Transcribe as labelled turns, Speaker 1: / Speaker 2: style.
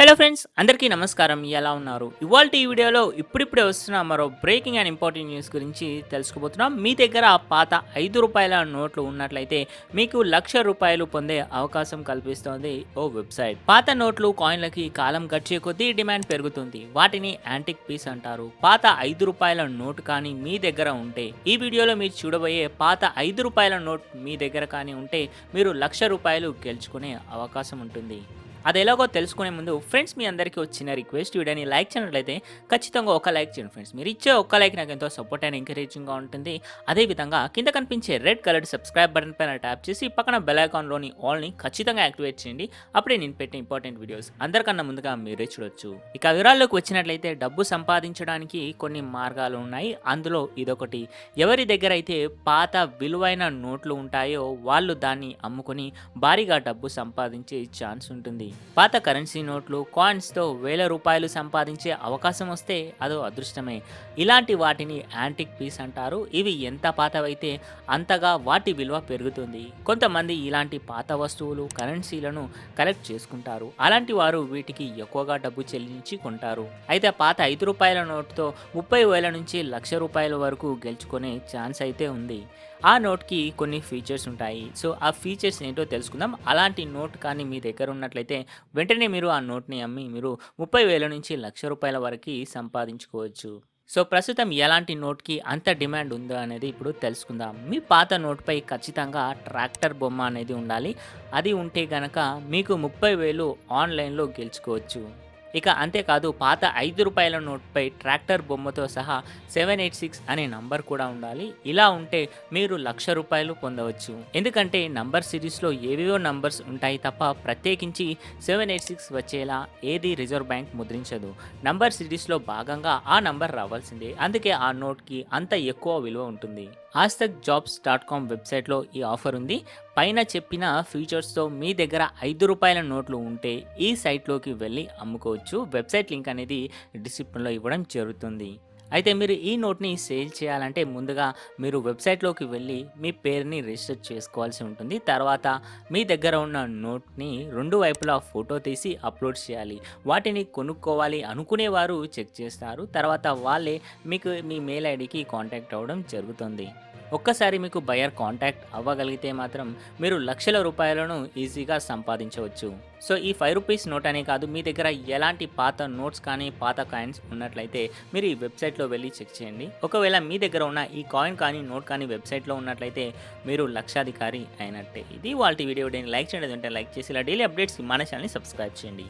Speaker 1: Hello friends, అందరికీ నమస్కారం. ఎలా ఉన్నారు? ఇవాల్టి ఈ వీడియోలో ఇప్పుడిప్పుడే వస్తున్న మరో బ్రేకింగ్ అండ్ ఇంపార్టెంట్ న్యూస్ గురించి తెలుసుకోబోతున్నాం. మీ దగ్గర పాత ₹5 నోట్లు ఉన్నట్లయితే మీకు ₹1,00,000 పొందే అవకాశం కల్పిస్తోంది ఓ వెబ్సైట్. పాత నోట్లు, కాయిన్లకి కాలం గడిచే కొద్దీ డిమాండ్ పెరుగుతుంది. వాటిని యాంటిక్ పీస్ అంటారు. పాత ₹5 నోటు కానీ మీ దగ్గర ఉంటే, ఈ వీడియోలో మీరు చూడబోయే పాత ₹5 నోట్ మీ దగ్గర కానీ ఉంటే మీరు ₹1,00,000 గెలుచుకునే అవకాశం ఉంటుంది. అది ఎలాగో తెలుసుకునే ముందు ఫ్రెండ్స్, మీ అందరికీ వచ్చిన రిక్వెస్ట్, వీడియోని లైక్ చేయనట్లయితే ఖచ్చితంగా ఒక లైక్ చేయండి ఫ్రెండ్స్. మీరు ఇచ్చే ఒక్క లైక్ నాకు ఎంతో సపోర్ట్ అండ్ ఎంకరేజింగ్గా ఉంటుంది. అదేవిధంగా కింద కనిపించే రెడ్ కలర్ సబ్స్క్రైబ్ బటన్ పైన ట్యాప్ చేసి పక్కన బెల్ ఐకాన్లోని ఆల్ని ఖచ్చితంగా యాక్టివేట్ చేయండి. అప్పుడే నేను పెట్టే ఇంపార్టెంట్ వీడియోస్ అందరికన్నా ముందుగా మీరే చూడొచ్చు. ఇక వివరాల్లోకి వచ్చినట్లయితే డబ్బు సంపాదించడానికి కొన్ని మార్గాలు ఉన్నాయి. అందులో ఇదొకటి. ఎవరి దగ్గర అయితే పాత విలువైన నోట్లు ఉంటాయో వాళ్ళు దాన్ని అమ్ముకొని భారీగా డబ్బు సంపాదించే ఛాన్స్ ఉంటుంది. పాత కరెన్సీ నోట్లు, కాయిన్స్తో ₹1,000 సంపాదించే అవకాశం వస్తే అదో అదృష్టమే. ఇలాంటి వాటిని యాంటిక్ పీస్ అంటారు. ఇవి ఎంత పాతవైతే అంతగా వాటి విలువ పెరుగుతుంది. కొంతమంది ఇలాంటి పాత వస్తువులు, కరెన్సీలను కలెక్ట్ చేసుకుంటారు. అలాంటి వారు వీటికి ఎక్కువగా డబ్బు చెల్లించి కొంటారు. అయితే పాత ₹5 నోటుతో 30,000 నుంచి ₹1,00,000 వరకు గెలుచుకునే ఛాన్స్ అయితే ఉంది. ఆ నోట్కి కొన్ని ఫీచర్స్ ఉంటాయి. సో ఆ ఫీచర్స్ ఏంటో తెలుసుకుందాం. అలాంటి నోట్ కానీ మీ దగ్గర ఉన్నట్లయితే వెంటనే మీరు ఆ నోట్ని అమ్మి మీరు 30,000 నుంచి ₹1,00,000 వరకు సంపాదించుకోవచ్చు. సో ప్రస్తుతం ఎలాంటి నోట్కి అంత డిమాండ్ ఉందో అనేది ఇప్పుడు తెలుసుకుందాం. మీ పాత నోట్పై ఖచ్చితంగా ట్రాక్టర్ బొమ్మ అనేది ఉండాలి. అది ఉంటే గనక మీకు 30,000 ఆన్లైన్లో గెలుచుకోవచ్చు. ఇక అంతేకాదు, పాత ₹5 నోట్పై ట్రాక్టర్ బొమ్మతో సహా 786 అనే నంబర్ కూడా ఉండాలి. ఇలా ఉంటే మీరు ₹1,00,000 పొందవచ్చు. ఎందుకంటే నంబర్ సిరీస్లో ఏవేవో నంబర్స్ ఉంటాయి తప్ప ప్రత్యేకించి 786 వచ్చేలా ఏది రిజర్వ్ బ్యాంక్ ముద్రించదు. నంబర్ సిరీస్లో భాగంగా ఆ నంబర్ రావాల్సిందే. అందుకే ఆ నోట్కి అంత ఎక్కువ విలువ ఉంటుంది. AskJobs.com వెబ్సైట్లో ఈ ఆఫర్ ఉంది. పైన చెప్పిన ఫీచర్స్తో మీ దగ్గర ₹5 నోట్లు ఉంటే ఈ సైట్లోకి వెళ్ళి అమ్ముకోవచ్చు. వెబ్సైట్ లింక్ అనేది డిస్క్రిప్షన్లో ఇవ్వడం జరుగుతుంది. అయితే మీరు ఈ నోట్ని సేల్ చేయాలంటే ముందుగా మీరు వెబ్సైట్లోకి వెళ్ళి మీ పేరుని రిజిస్టర్ చేసుకోవాల్సి ఉంటుంది. తర్వాత మీ దగ్గర ఉన్న నోట్ని 2 వైపులా ఫోటో తీసి అప్లోడ్ చేయాలి. వాటిని కొనుక్కోవాలి అనుకునేవారు చెక్ చేస్తారు. తర్వాత వాళ్ళే మీకు మీ మెయిల్ ఐడికి కాంటాక్ట్ అవ్వడం జరుగుతుంది. ఒక్కసారి మీకు బయర్ కాంటాక్ట్ అవ్వగలిగితే మాత్రం మీరు ₹1,00,000 ఈజీగా సంపాదించవచ్చు. సో ఈ ₹5 నోట్ అనే కాదు, మీ దగ్గర ఎలాంటి పాత నోట్స్ కానీ పాత కాయిన్స్ ఉన్నట్లయితే మీరు ఈ వెబ్సైట్లో వెళ్ళి చెక్ చేయండి. ఒకవేళ మీ దగ్గర ఉన్న ఈ కాయిన్ కానీ నోట్ కానీ వెబ్సైట్లో ఉన్నట్లయితే మీరు లక్షాధికారి అయినట్టే. ఇది వాళ్ళ వీడియో. లైక్ చేయండి, అంటే లైక్ చేసి ఇలా డైలీ అప్డేట్స్ మన ఛానల్ని సబ్స్క్రైబ్ చేయండి.